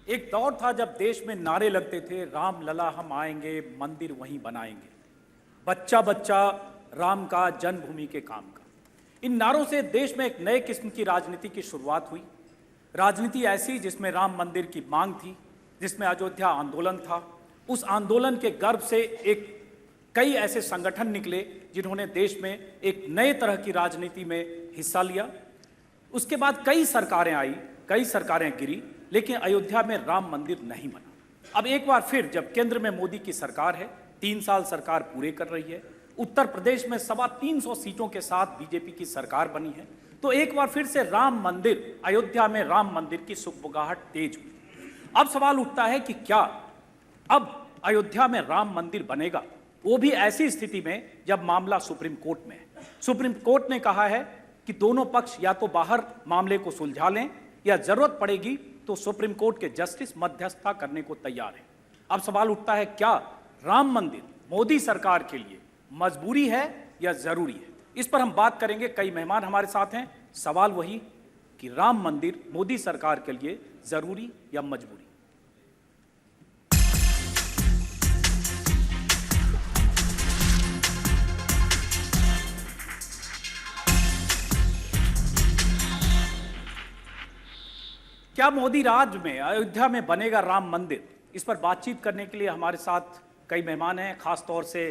एक दौर था जब देश में नारे लगते थे, राम लला हम आएंगे, मंदिर वहीं बनाएंगे, बच्चा बच्चा राम का, जन्मभूमि के काम का। इन नारों से देश में एक नए किस्म की राजनीति की शुरुआत हुई। राजनीति ऐसी जिसमें राम मंदिर की मांग थी, जिसमें अयोध्या आंदोलन था। उस आंदोलन के गर्भ से कई ऐसे संगठन निकले जिन्होंने देश में एक नए तरह की राजनीति में हिस्सा लिया। उसके बाद कई सरकारें आई, कई सरकारें गिरी, लेकिन अयोध्या में राम मंदिर नहीं बना। अब एक बार फिर जब केंद्र में मोदी की सरकार है, 3 साल सरकार पूरे कर रही है, उत्तर प्रदेश में 325 सीटों के साथ बीजेपी की सरकार बनी है, तो एक बार फिर से राम मंदिर, अयोध्या में राम मंदिर की सुगबुगाहट तेज हुई। अब सवाल उठता है कि क्या अब अयोध्या में राम मंदिर बनेगा, वो भी ऐसी स्थिति में जब मामला सुप्रीम कोर्ट में है। सुप्रीम कोर्ट ने कहा है कि दोनों पक्ष या तो बाहर मामले को सुलझा लें या जरूरत पड़ेगी तो सुप्रीम कोर्ट के जस्टिस मध्यस्थता करने को तैयार है। अब सवाल उठता है, क्या राम मंदिर मोदी सरकार के लिए मजबूरी है या जरूरी है? इस पर हम बात करेंगे। कई मेहमान हमारे साथ हैं। सवाल वही कि राम मंदिर मोदी सरकार के लिए जरूरी या मजबूरी? क्या मोदी राज में अयोध्या में बनेगा राम मंदिर? इस पर बातचीत करने के लिए हमारे साथ कई मेहमान हैं। खास तौर से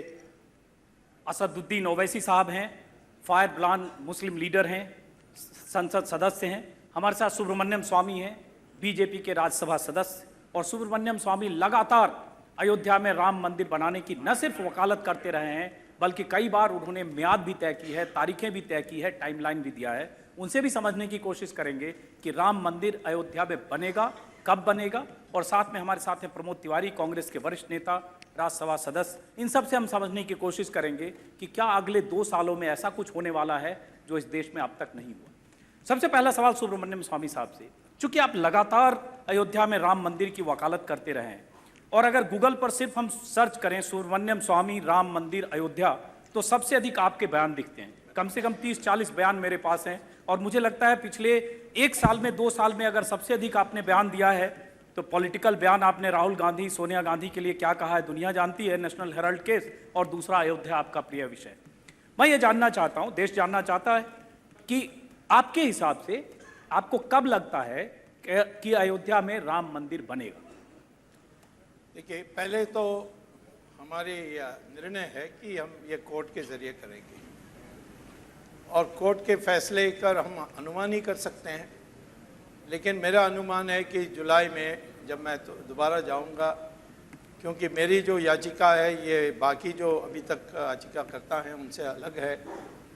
असदुद्दीन ओवैसी साहब हैं, फायर ब्रांड मुस्लिम लीडर हैं, संसद सदस्य हैं। हमारे साथ सुब्रमण्यम स्वामी हैं, बीजेपी के राज्यसभा सदस्य। और सुब्रमण्यम स्वामी लगातार अयोध्या में राम मंदिर बनाने की न सिर्फ वकालत करते रहे हैं, बल्कि कई बार उन्होंने मियाद भी तय की है, तारीखें भी तय की है, टाइमलाइन भी दिया है। उनसे भी समझने की कोशिश करेंगे कि राम मंदिर अयोध्या में बनेगा, कब बनेगा। और साथ में हमारे साथ हैं प्रमोद तिवारी, कांग्रेस के वरिष्ठ नेता, राज्यसभा सदस्य। इन सब से हम समझने की कोशिश करेंगे कि क्या अगले 2 सालों में ऐसा कुछ होने वाला है जो इस देश में अब तक नहीं हुआ। सबसे पहला सवाल सुब्रमण्यम स्वामी साहब से, चूंकि आप लगातार अयोध्या में राम मंदिर की वकालत करते रहे हैं, और अगर गूगल पर सिर्फ हम सर्च करें सुब्रमण्यम स्वामी राम मंदिर अयोध्या, तो सबसे अधिक आपके बयान दिखते हैं। कम से कम 30-40 बयान मेरे पास हैं। और मुझे लगता है पिछले 1 साल में, 2 साल में अगर सबसे अधिक आपने बयान दिया है तो पॉलिटिकल बयान आपने राहुल गांधी, सोनिया गांधी के लिए क्या कहा है दुनिया जानती है, नेशनल हेराल्ड केस, और दूसरा अयोध्या आपका प्रिय विषय। मैं ये जानना चाहता हूँ, देश जानना चाहता है कि आपके हिसाब से आपको कब लगता है कि अयोध्या में राम मंदिर बनेगा? देखिए, पहले तो हमारे निर्णय है कि हम ये कोर्ट के जरिए करेंगे, और कोर्ट के फैसले कर हम अनुमान ही कर सकते हैं। लेकिन मेरा अनुमान है कि जुलाई में जब मैं तो दोबारा जाऊंगा, क्योंकि मेरी जो याचिका है ये बाकी जो अभी तक याचिका करता है उनसे अलग है।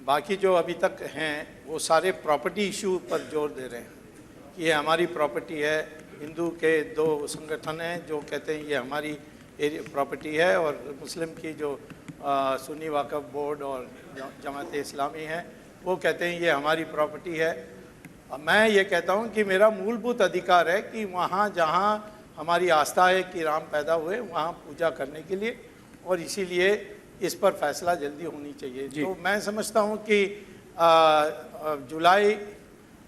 बाकी जो अभी तक हैं वो सारे प्रॉपर्टी इशू पर जोर दे रहे हैं कि ये हमारी प्रॉपर्टी है। हिंदू के 2 संगठन हैं जो कहते हैं ये हमारी प्रॉपर्टी है, और मुस्लिम की जो सुन्नी वक्फ बोर्ड और जमात इस्लामी है वो कहते हैं ये हमारी प्रॉपर्टी है। मैं ये कहता हूँ कि मेरा मूलभूत अधिकार है कि वहाँ जहाँ हमारी आस्था है कि राम पैदा हुए वहाँ पूजा करने के लिए, और इसीलिए इस पर फैसला जल्दी होनी चाहिए। तो मैं समझता हूँ कि जुलाई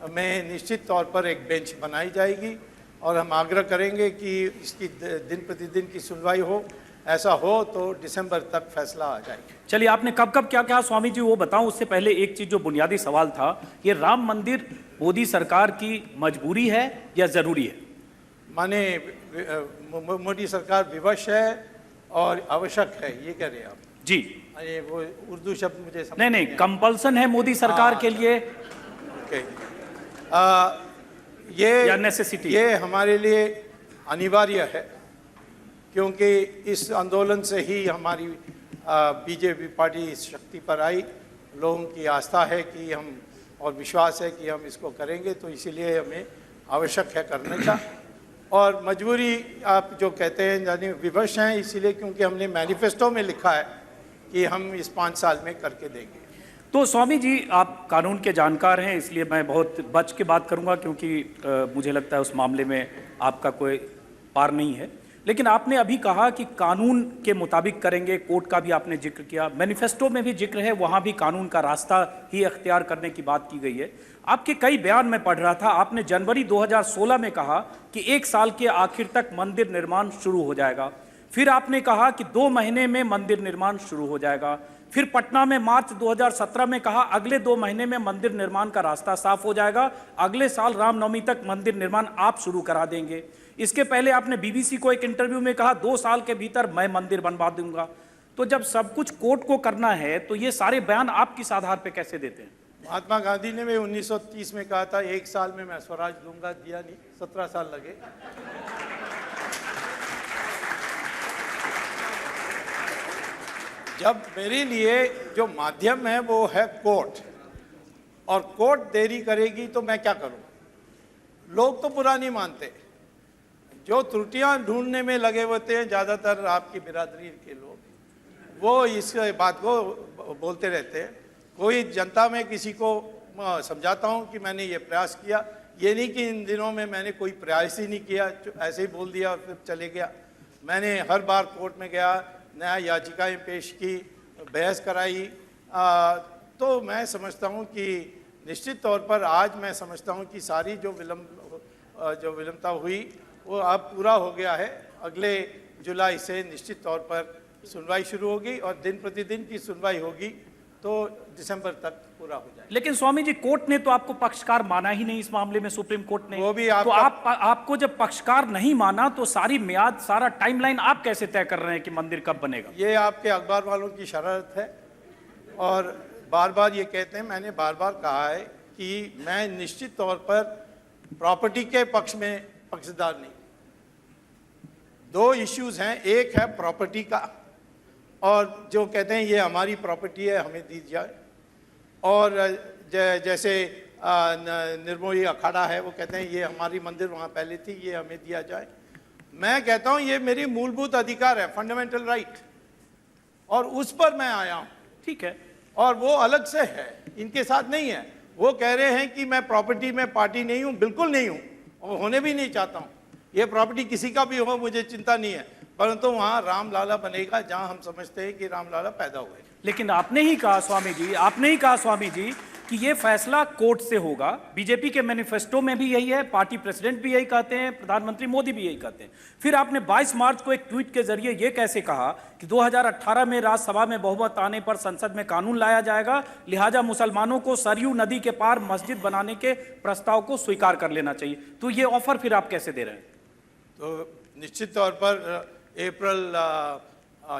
में निश्चित तौर पर एक बेंच बनाई जाएगी, और हम आग्रह करेंगे कि इसकी दिन प्रतिदिन की सुनवाई हो। ऐसा हो तो दिसंबर तक फैसला आ जाएगा। चलिए, आपने कब कब क्या क्या स्वामी जी वो बताऊं, उससे पहले एक चीज जो बुनियादी सवाल था, ये राम मंदिर मोदी सरकार की मजबूरी है या जरूरी है? माने मोदी सरकार विवश है और आवश्यक है, ये कह रहे हैं आप? जी। अरे वो उर्दू शब्द मुझे समझ नहीं, कंपल्सन है मोदी सरकार के लिए, ओके। ये या नेसेसिटी? ये हमारे लिए अनिवार्य है, क्योंकि इस आंदोलन से ही हमारी बीजेपी पार्टी इस शक्ति पर आई। लोगों की आस्था है कि हम, और विश्वास है कि हम इसको करेंगे, तो इसीलिए हमें आवश्यक है करने का। और मजबूरी आप जो कहते हैं, यानी विवश हैं इसीलिए क्योंकि हमने मैनिफेस्टो में लिखा है कि हम इस 5 साल में करके देंगे। तो स्वामी जी, आप कानून के जानकार हैं, इसलिए मैं बहुत बच के बात करूंगा, क्योंकि मुझे लगता है उस मामले में आपका कोई पार नहीं है। लेकिन आपने अभी कहा कि कानून के मुताबिक करेंगे, कोर्ट का भी आपने जिक्र किया, मैनिफेस्टो में भी जिक्र है, वहां भी कानून का रास्ता ही अख्तियार करने की बात की गई है। आपके कई बयान में पढ़ रहा था, आपने जनवरी 2016 में कहा कि 1 साल के आखिर तक मंदिर निर्माण शुरू हो जाएगा। फिर आपने कहा कि 2 महीने में मंदिर निर्माण शुरू हो जाएगा। फिर पटना में मार्च 2017 में कहा अगले 2 महीने में मंदिर निर्माण का रास्ता साफ हो जाएगा, अगले साल रामनवमी तक मंदिर निर्माण आप शुरू करा देंगे। इसके पहले आपने बीबीसी को एक इंटरव्यू में कहा 2 साल के भीतर मैं मंदिर बनवा दूंगा। तो जब सब कुछ कोर्ट को करना है तो ये सारे बयान आप किस आधार पर कैसे देते हैं? महात्मा गांधी ने भी 1930 में कहा था 1 साल में मैं स्वराज दूंगा, दिया नहीं, 17 साल लगे। जब मेरे लिए जो माध्यम है वो है कोर्ट, और कोर्ट देरी करेगी तो मैं क्या करूं? लोग तो बुरा नहीं मानते, जो त्रुटियां ढूंढने में लगे होते हैं ज़्यादातर आपकी बिरादरी के लोग, वो इस बात को बोलते रहते हैं। कोई जनता में किसी को समझाता हूं कि मैंने ये प्रयास किया, ये नहीं कि इन दिनों में मैंने कोई प्रयास ही नहीं किया, ऐसे ही बोल दिया और फिर चले गया। मैंने हर बार कोर्ट में गया, नया याचिकाएं पेश की, बहस कराई। तो मैं समझता हूं कि निश्चित तौर पर आज मैं समझता हूं कि सारी जो विलंबता हुई वो अब पूरा हो गया है। अगले जुलाई से निश्चित तौर पर सुनवाई शुरू होगी और दिन प्रतिदिन की सुनवाई होगी, तो दिसंबर तक पूरा हो जाएगा। लेकिन स्वामी जी, कोर्ट ने तो आपको पक्षकार माना ही नहीं इस मामले में, सुप्रीम कोर्ट ने। वो भी तो आपको जब पक्षकार नहीं माना तो सारी मियाद, सारा टाइमलाइन आप कैसे तय कर रहे हैं कि मंदिर कब बनेगा? ये आपके अखबार वालों की शरारत है, और बार बार ये कहते हैं। मैंने बार बार कहा है कि मैं निश्चित तौर पर प्रॉपर्टी के पक्ष में पक्षधर नहीं। 2 इश्यूज हैं, एक है प्रॉपर्टी का, और जो कहते हैं ये हमारी प्रॉपर्टी है, हमें दी जाए, और जैसे निर्मोही अखाड़ा है, वो कहते हैं ये हमारी मंदिर वहाँ पहले थी, ये हमें दिया जाए। मैं कहता हूँ ये मेरी मूलभूत अधिकार है, फंडामेंटल राइट, और उस पर मैं आया हूँ। ठीक है, और वो अलग से है, इनके साथ नहीं है। वो कह रहे हैं कि मैं प्रॉपर्टी में पार्टी नहीं हूँ, बिल्कुल नहीं हूँ, और होने भी नहीं चाहता हूँ। ये प्रॉपर्टी किसी का भी हो मुझे चिंता नहीं है, परंतु वहाँ रामलाला बनेगा जहाँ हम समझते हैं कि रामलाला पैदा हुए। लेकिन आपने ही कहा स्वामी जी कि ये फैसला कोर्ट से होगा। बीजेपी के मैनिफेस्टो में भी यही है, पार्टी प्रेसिडेंट भी यही कहते हैं, प्रधानमंत्री मोदी भी यही कहते हैं। फिर आपने 22 मार्च को एक ट्वीट के जरिए ये कैसे कहा कि 2018 में राज्यसभा में बहुमत आने पर संसद में कानून लाया जाएगा, लिहाजा मुसलमानों को सरयू नदी के पार मस्जिद बनाने के प्रस्ताव को स्वीकार कर लेना चाहिए। तो ये ऑफर फिर आप कैसे दे रहे हैं? तो निश्चित तौर पर अप्रैल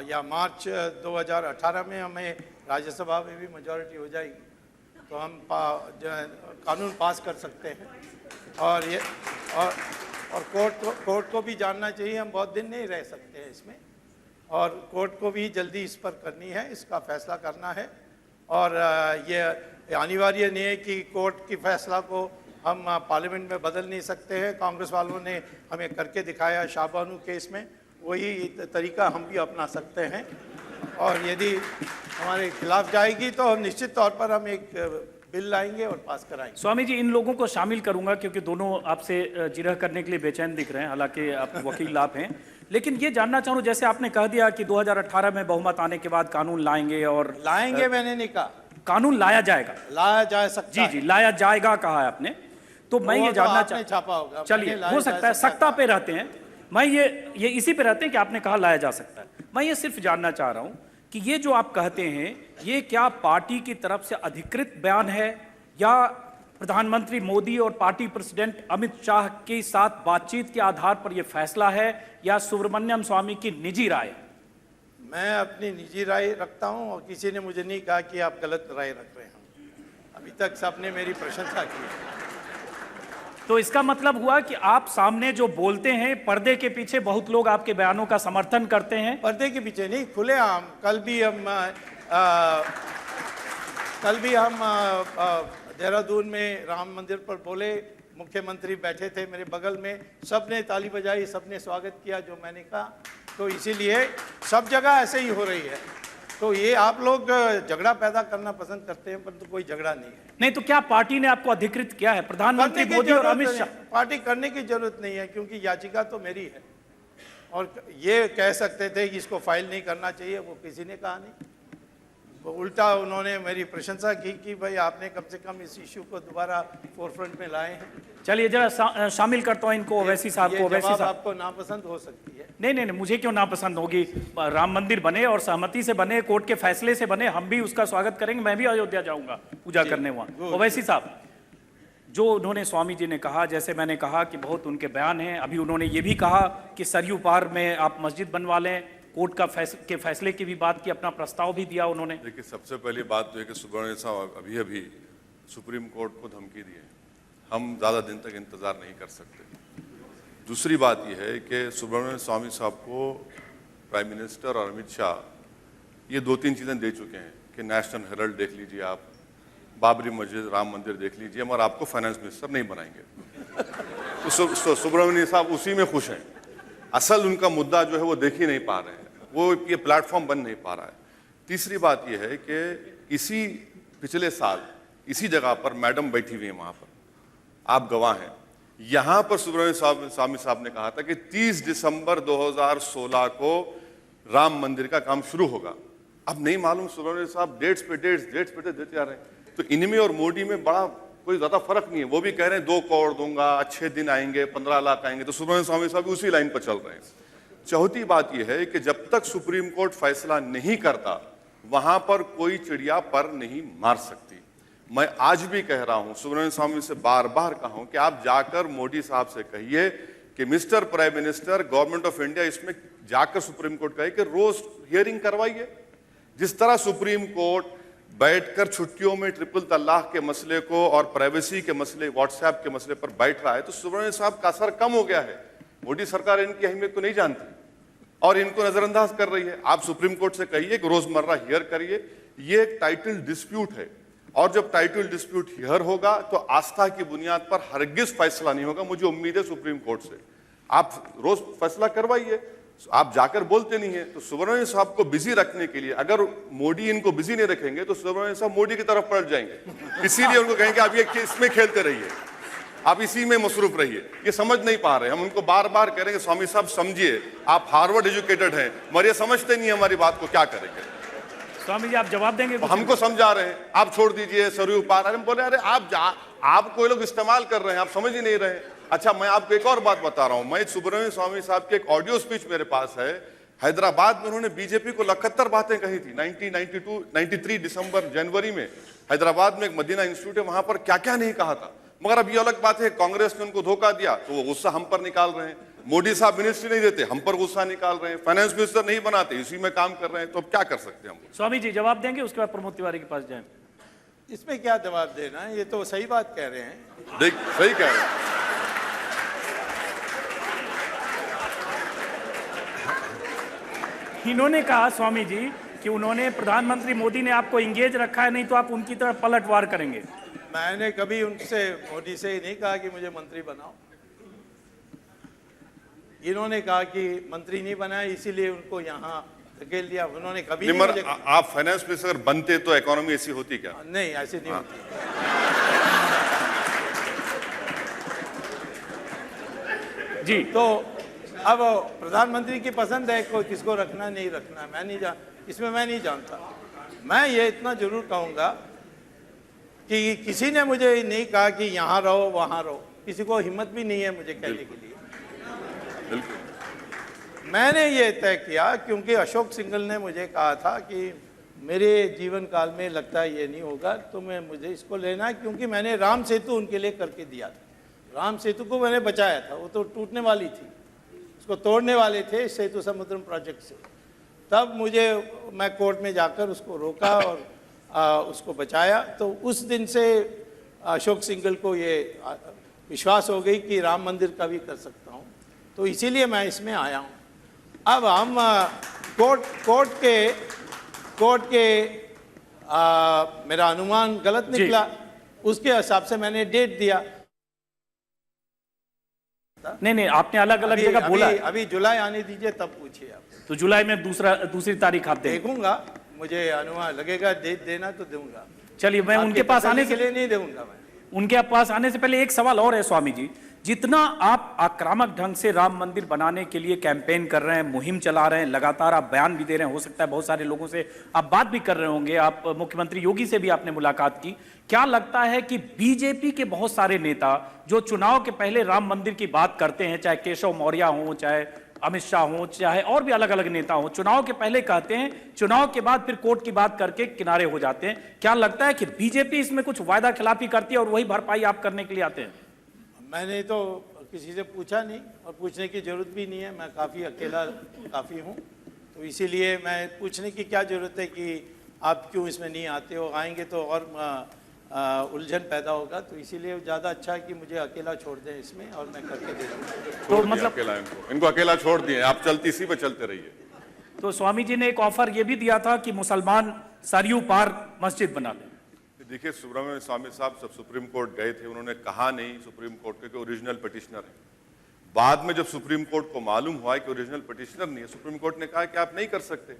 या मार्च 2018 में हमें राज्यसभा में भी मेजॉरिटी हो जाएगी, तो हम कानून पास कर सकते हैं। और ये और कोर्ट को भी जानना चाहिए, हम बहुत दिन नहीं रह सकते हैं इसमें, और कोर्ट को भी जल्दी इस पर करनी है, इसका फैसला करना है। और ये अनिवार्य नहीं है कि कोर्ट की फैसला को हम पार्लियामेंट में बदल नहीं सकते हैं। कांग्रेस वालों ने हमें करके दिखाया शाहबानू केस में, वही तरीका हम भी अपना सकते हैं। और यदि हमारे खिलाफ जाएगी तो हम निश्चित तौर पर हम एक बिल लाएंगे और पास कराएंगे। स्वामी जी, इन लोगों को शामिल करूंगा क्योंकि दोनों आपसे जिरह करने के लिए बेचैन दिख रहे हैं, हालांकि आप वकील आप हैं। लेकिन ये जानना चाहूँ, जैसे आपने कह दिया कि 2018 में बहुमत आने के बाद कानून लाएंगे, और लाएंगे मैंने नहीं कहा, कानून लाया जाएगा, लाया जा सकता जी, लाया जाएगा कहा है आपने। तो मैं ये जानना छापा होगा, चलिए हो सकता है, सत्ता पे रहते हैं, मैं ये इसी पे रहते हैं कि आपने कहा लाया जा सकता है। मैं ये सिर्फ जानना चाह रहा हूं कि ये जो आप कहते हैं ये क्या पार्टी की तरफ से अधिकृत बयान है, या प्रधानमंत्री मोदी और पार्टी प्रेसिडेंट अमित शाह के साथ बातचीत के आधार पर यह फैसला है, या सुब्रमण्यम स्वामी की निजी राय? मैं अपनी निजी राय रखता हूं, और किसी ने मुझे नहीं कहा कि आप गलत राय रख रहे हैं। अभी तक सबने मेरी प्रशंसा की है। तो इसका मतलब हुआ कि आप सामने जो बोलते हैं, पर्दे के पीछे बहुत लोग आपके बयानों का समर्थन करते हैं। पर्दे के पीछे नहीं, खुलेआम। कल भी हम देहरादून में राम मंदिर पर बोले, मुख्यमंत्री बैठे थे मेरे बगल में, सबने ताली बजाई, सबने स्वागत किया जो मैंने कहा। तो इसीलिए सब जगह ऐसे ही हो रही है। तो ये आप लोग झगड़ा पैदा करना पसंद करते हैं, परंतु कोई झगड़ा नहीं है। नहीं तो क्या पार्टी ने आपको अधिकृत किया है? प्रधानमंत्री मोदी और अमित शाह? पार्टी करने की जरूरत नहीं है, क्योंकि याचिका तो मेरी है। और ये कह सकते थे कि इसको फाइल नहीं करना चाहिए, वो किसी ने कहा नहीं। वो उल्टा उन्होंने मेरी प्रशंसा की कि भाई आपने कम से कम इस इशू को दोबारा फोरफ्रंट में लाए हैं। चलिए जरा शामिल करता हूं इनको, ओवैसी साहब को। ओवैसी साहब, आपको नापसंद हो सकती है। नहीं नहीं नहीं, मुझे क्यों नापसंद होगी? राम मंदिर बने और सहमति से बने, कोर्ट के फैसले से बने, हम भी उसका स्वागत करेंगे। मैं भी अयोध्या जाऊंगा पूजा करने वहां। ओवैसी साहब, जो उन्होंने स्वामी जी ने कहा, जैसे मैंने कहा कि बहुत उनके बयान हैं, अभी उन्होंने ये भी कहा कि सरयू पार में आप मस्जिद बनवा लें, कोर्ट के फैसले की भी बात की, अपना प्रस्ताव भी दिया उन्होंने। देखिए, सबसे पहली बात तो है कि सुब्रमण्यम साहब अभी अभी सुप्रीम कोर्ट को धमकी दी है, हम ज़्यादा दिन तक इंतज़ार नहीं कर सकते। दूसरी बात यह है कि सुब्रमण्यम स्वामी साहब को प्राइम मिनिस्टर और अमित शाह ये 2-3 चीज़ें दे चुके हैं कि नेशनल हेराल्ड देख लीजिए आप, बाबरी मस्जिद, राम मंदिर देख लीजिए, मगर आपको फाइनेंस मिनिस्टर नहीं बनाएंगे। तो सुब्रमण्यम साहब उसी में खुश हैं। असल उनका मुद्दा जो है वो देख ही नहीं पा रहे हैं, वो ये प्लेटफॉर्म बन नहीं पा रहा है। तीसरी बात ये है कि इसी पिछले साल इसी जगह पर मैडम बैठी हुई है, वहाँ पर आप गवाह हैं, यहाँ पर सुब्रमण्यम स्वामी साहब ने कहा था कि 30 दिसंबर 2016 को राम मंदिर का काम शुरू होगा। अब नहीं मालूम सुब्रमण्यम साहब डेट्स पे डेट्स देते जा रहे हैं। तो इनमें और मोदी में बड़ा कोई ज़्यादा फर्क नहीं है। वो भी कह रहे हैं 2 करोड़ दूंगा, अच्छे दिन आएंगे, 15 लाख आएंगे, तो सुब्रमण्यम स्वामी साहब भी उसी लाइन पर चल रहे हैं। चौथी बात यह है कि जब तक सुप्रीम कोर्ट फैसला नहीं करता, वहां पर कोई चिड़िया पर नहीं मार सकती। मैं आज भी कह रहा हूं, सुब्रमण्यम स्वामी से बार बार कहा हूं कि आप जाकर मोदी साहब से कहिए कि mister prime minister, government of India इसमें जाकर सुप्रीम कोर्ट कहे कि रोज हियरिंग करवाइए। जिस तरह सुप्रीम कोर्ट बैठकर छुट्टियों में ट्रिपल तलाक के मसले को और प्राइवेसी के मसले, व्हाट्सएप के मसले पर बैठ रहा है, तो सुब्रमण्यम साहब का असर कम हो गया है। मोदी सरकार इनकी अहमियत को नहीं जानती और इनको नजरअंदाज कर रही है। आप सुप्रीम कोर्ट से कहिए कि रोजमर्रा हियर करिए। ये एक टाइटल डिस्प्यूट है और जब टाइटल डिस्प्यूट हियर होगा तो आस्था की बुनियाद पर हरगिज फैसला नहीं होगा। मुझे उम्मीद है सुप्रीम कोर्ट से आप रोज फैसला करवाइए। आप जाकर बोलते नहीं है। तो सुब्रमण्यम साहब को बिजी रखने के लिए, अगर मोदी इनको बिजी नहीं रखेंगे तो सुब्रमण्यम साहब मोदी की तरफ पलट जाएंगे। इसीलिए उनको कहेंगे आप ये इसमें खेलते रहिए, आप इसी में मसरूफ रहिए। ये समझ नहीं पा रहे, हम उनको बार बार करेंगे स्वामी साहब समझिए, आप हार्वर्ड एजुकेटेड हैं, मगर ये समझते नहीं हमारी बात को, क्या करेंगे? स्वामी जी आप जवाब देंगे? हमको समझा रहे हैं, आप छोड़ दीजिए सरयू पार। हम बोले अरे आप कोई लोग इस्तेमाल कर रहे हैं, आप समझ ही नहीं रहे। अच्छा, मैं आपको एक और बात बता रहा हूं। मैं सुब्रमण्यम स्वामी साहब की एक ऑडियो स्पीच मेरे पास है। हैदराबाद में उन्होंने बीजेपी को 71 बातें कही थी 1993 दिसंबर जनवरी में। हैदराबाद में एक मदीना इंस्टीट्यूट है, वहां पर क्या क्या नहीं कहा था। मगर अब ये अलग बात है, कांग्रेस ने उनको धोखा दिया तो वो गुस्सा हम पर निकाल रहे हैं। मोदी साहब मिनिस्ट्री नहीं देते, हम पर गुस्सा निकाल रहे हैं। फाइनेंस मिनिस्टर नहीं बनाते, इसी में काम कर रहे हैं। तो अब क्या कर सकते हैं हम? स्वामी जी जवाब देंगे, उसके बाद प्रमोद तिवारी के पास जाएं। इसमें क्या जवाब देना है? ये तो सही बात कह रहे हैं। देख, सही कह रहे हैं। इन्होंने कहा स्वामी जी कि उन्होंने, प्रधानमंत्री मोदी ने आपको इंगेज रखा है, नहीं तो आप उनकी तरफ पलटवार करेंगे। मैंने कभी उनसे, मोदी से नहीं कहा कि मुझे मंत्री बनाओ। इन्होंने कहा कि मंत्री नहीं बनाया इसीलिए उनको यहाँ धकेल दिया। उन्होंने कभी नहीं मुझे... आप फाइनेंस मिनिस्टर बनते तो इकोनॉमी ऐसी होती क्या? नहीं, ऐसी नहीं होती। जी, तो अब प्रधानमंत्री की पसंद है कोई किसको रखना नहीं रखना, मैं नहीं जानता। मैं ये इतना जरूर कहूँगा कि किसी ने मुझे नहीं कहा कि यहाँ रहो वहाँ रहो, किसी को हिम्मत भी नहीं है मुझे कहने के लिए। मैंने ये तय किया क्योंकि अशोक सिंघल ने मुझे कहा था कि मेरे जीवन काल में लगता है ये नहीं होगा, तो मुझे इसको लेना है, क्योंकि मैंने राम सेतु उनके लिए करके दिया था। राम सेतु को मैंने बचाया था, वो तो टूटने वाली थी, उसको तोड़ने वाले थे सेतु समुद्रम प्रोजेक्ट से। तब मैं कोर्ट में जाकर उसको रोका और उसको बचाया। तो उस दिन से अशोक सिंघल को ये विश्वास हो गई कि राम मंदिर का भी कर सकता हूँ, तो इसीलिए मैं इसमें आया हूँ। अब हम कोर्ट के मेरा अनुमान गलत निकला, उसके हिसाब से मैंने डेट दिया। नहीं, आपने अलग अलग जगह बोला। अभी जुलाई आने दीजिए तब पूछिए आप। तो जुलाई में दूसरी तारीख आप देखूंगा, मुझे अनुमान लगेगा डेट देना तो दूंगा। चलिए, मैं उनके पास आने के लिए नहीं दूंगा। मैं उनके पास आने से पहले एक सवाल और है स्वामी जी जितना आप आक्रामक ढंग से राम मंदिर बनाने के लिए कैंपेन कर रहे हैं, मुहिम चला रहे हैं, लगातार आप बयान भी दे रहे हैं, हो सकता है बहुत सारे लोगों से आप बात भी कर रहे होंगे, आप मुख्यमंत्री योगी से भी आपने मुलाकात की, क्या लगता है कि बीजेपी के बहुत सारे नेता जो चुनाव के पहले राम मंदिर की बात करते हैं, चाहे केशव मौर्य हो, चाहे अमित शाह हो, चाहे और भी अलग अलग नेता हो, चुनाव के पहले कहते हैं, चुनाव के बाद फिर कोर्ट की बात करके किनारे हो जाते हैं, क्या लगता है कि बीजेपी इसमें कुछ वायदा खिलाफी करती है और वही भरपाई आप करने के लिए आते हैं? मैंने तो किसी से पूछा नहीं और पूछने की जरूरत भी नहीं है, मैं काफ़ी अकेला काफ़ी हूँ, तो इसीलिए मैं पूछने की क्या ज़रूरत है कि आप क्यों इसमें नहीं आते हो, आएंगे तो और उलझन पैदा होगा, तो इसीलिए ज़्यादा अच्छा है कि मुझे अकेला छोड़ दें इसमें और मैं करके दे दूँ। तो मतलब अकेला इनको अकेला छोड़ दिए, आप चलती इसी पे चलते रहिए। तो स्वामी जी ने एक ऑफर ये भी दिया था कि मुसलमान सरयू पार मस्जिद बना लें। देखिए, सुब्रमण्यम स्वामी साहब जब सुप्रीम कोर्ट गए थे, उन्होंने कहा नहीं सुप्रीम कोर्ट के ओरिजिनल पिटिशनर है। बाद में जब सुप्रीम कोर्ट को मालूम हुआ कि ओरिजिनल पिटिशनर नहीं है, सुप्रीम कोर्ट ने कहा कि आप नहीं कर सकते।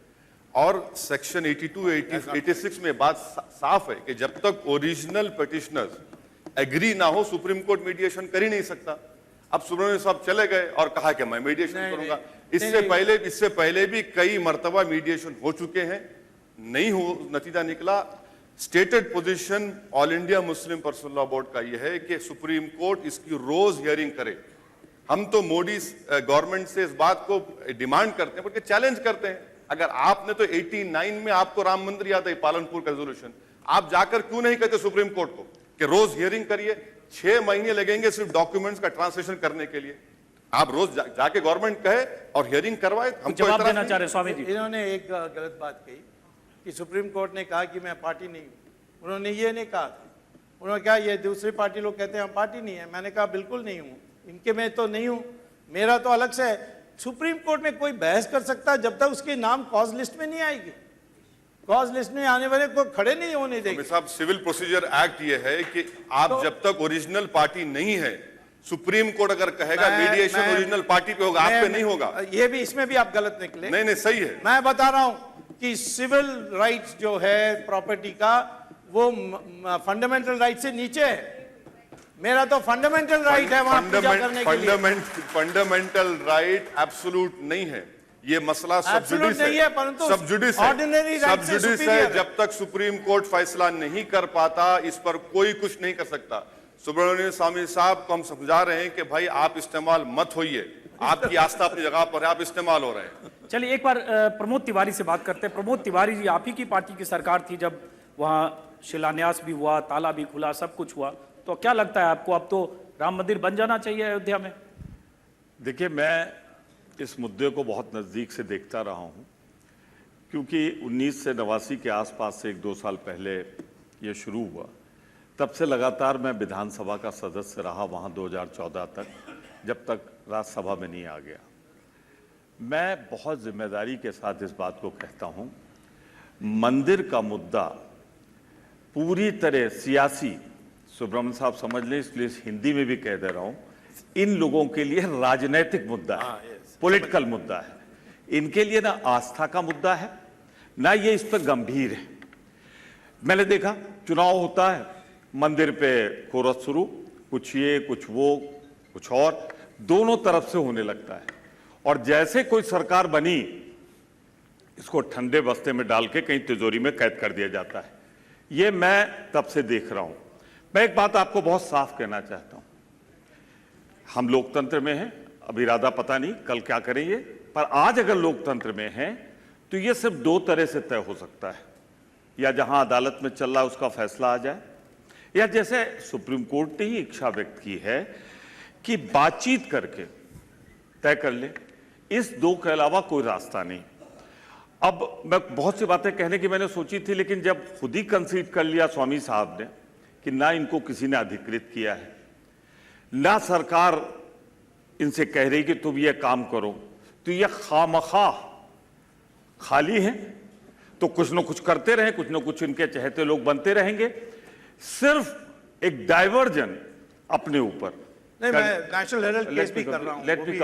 और सेक्शन 82, 86 में बात साफ है कि जब तक ओरिजिनल पिटिशनर्स एग्री ना हो, सुप्रीम कोर्ट मीडिएशन कर ही नहीं सकता। अब सुब्रमण्यम साहब चले गए और कहा कि मैं मीडिएशन करूंगा। इससे पहले भी कई मर्तबा मीडिएशन हो चुके हैं, नहीं हो, नतीजा निकला। Stated position all India Muslim personal law board का यह है कि सुप्रीम कोर्ट इसकी रोज हियरिंग करे। हम तो मोदी गवर्नमेंट से इस बात को डिमांड करते हैं, बल्कि चैलेंज करते हैं। अगर आपने तो 89 में आपको राम मंदिर याद है, पालनपुर का रेजोल्यूशन, आप जाकर क्यों नहीं कहते सुप्रीम कोर्ट को कि रोज हियरिंग करिए? 6 महीने लगेंगे सिर्फ डॉक्यूमेंट्स का ट्रांसलेशन करने के लिए। आप रोज जाके गवर्नमेंट कहे और हियरिंग करवाए। हम जवाब देना चाह रहे स्वामी जी। इन्होंने एक गलत बात कही कि सुप्रीम कोर्ट ने कहा कि मैं पार्टी नहीं हूं। उन्होंने ये नहीं कहा था। उन्होंने कहा ये दूसरी पार्टी लोग कहते हैं हम पार्टी नहीं है। मैंने कहा बिल्कुल नहीं हूं, इनके में तो नहीं हूं, मेरा तो अलग से है। सुप्रीम कोर्ट में कोई बहस कर सकता है जब तक उसके नाम कॉज लिस्ट में नहीं आएगी। कॉज लिस्ट में आने वाले को खड़े नहीं होने देंगे। साहब, सिविल प्रोसीजर एक्ट ये है कि आप तो, जब तक ओरिजिनल पार्टी नहीं है, सुप्रीम कोर्ट अगर कहेगा मीडिएशन ओरिजिनल पार्टी पे होगा, आप पे नहीं होगा। ये भी, इसमें भी आप गलत निकले। नहीं, सही है। मैं बता रहा हूं कि सिविल राइट्स जो है प्रॉपर्टी का, वो फंडामेंटल राइट से नीचे है। मेरा तो फंडामेंटल राइट है वहां पूजा करने के लिए। फंडामेंटल राइट एब्सोल्यूट नहीं है। ये मसला सब्जुडिस नहीं है, परंतु सब्जुडिस ऑर्डिनरी राइट से सुपीरियर है। जब तक सुप्रीम कोर्ट फैसला नहीं कर पाता, इस पर कोई कुछ नहीं कर सकता। सुब्रमण्यम स्वामी साहब को हम समझा रहे हैं कि भाई आप इस्तेमाल मत होइए, आपकी आस्था अपनी जगह पर है, आप इस्तेमाल हो रहे हैं। चलिए एक बार प्रमोद तिवारी से बात करते हैं। प्रमोद तिवारी जी, आप ही की पार्टी की सरकार थी जब वहाँ शिलान्यास भी हुआ, ताला भी खुला, सब कुछ हुआ, तो क्या लगता है आपको अब तो राम मंदिर बन जाना चाहिए अयोध्या में? देखिए, मैं इस मुद्दे को बहुत नज़दीक से देखता रहा हूँ, क्योंकि 1989 के आसपास से 1-2 साल पहले ये शुरू हुआ। तब से लगातार मैं विधानसभा का सदस्य रहा वहाँ 2014 तक, जब तक राज्यसभा में नहीं आ गया। मैं बहुत जिम्मेदारी के साथ इस बात को कहता हूँ, मंदिर का मुद्दा पूरी तरह सियासी, सुब्रमण्यम साहब समझ लें, इसलिए हिंदी में भी कह दे रहा हूँ, इन लोगों के लिए राजनीतिक मुद्दा है, पॉलिटिकल मुद्दा है। इनके लिए ना आस्था का मुद्दा है, ना ये इस पर गंभीर है। मैंने देखा चुनाव होता है, मंदिर पे कोरस शुरू, कुछ ये कुछ वो कुछ और, दोनों तरफ से होने लगता है। और जैसे कोई सरकार बनी, इसको ठंडे बस्ते में डाल के कहीं तिजोरी में कैद कर दिया जाता है। ये मैं तब से देख रहा हूं। मैं एक बात आपको बहुत साफ कहना चाहता हूं, हम लोकतंत्र में हैं, अब इरादा पता नहीं कल क्या करेंगे, पर आज अगर लोकतंत्र में हैं तो ये सिर्फ 2 तरह से तय हो सकता है। या जहां अदालत में चल रहा है उसका फैसला आ जाए, या जैसे सुप्रीम कोर्ट ने ही इच्छा व्यक्त की है कि बातचीत करके तय कर ले। इस 2 के अलावा कोई रास्ता नहीं। अब मैं बहुत सी बातें कहने की मैंने सोची थी, लेकिन जब खुद ही कंसीड कर लिया स्वामी साहब ने कि ना इनको किसी ने अधिकृत किया है, ना सरकार इनसे कह रही कि तुम ये काम करो, तो ये खामखा खाली है, तो कुछ न कुछ करते रहें, कुछ न कुछ इनके चहेते लोग बनते रहेंगे, सिर्फ एक डाइवर्जन अपने ऊपर। नहीं, मैं नेशनल हेराल्ड केस भी कर रहा हूं। Let me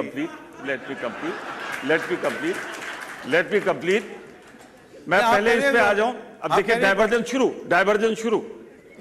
complete. मैं पहले इस पे आ जाऊं। अब देखिए, डाइवर्जन शुरू।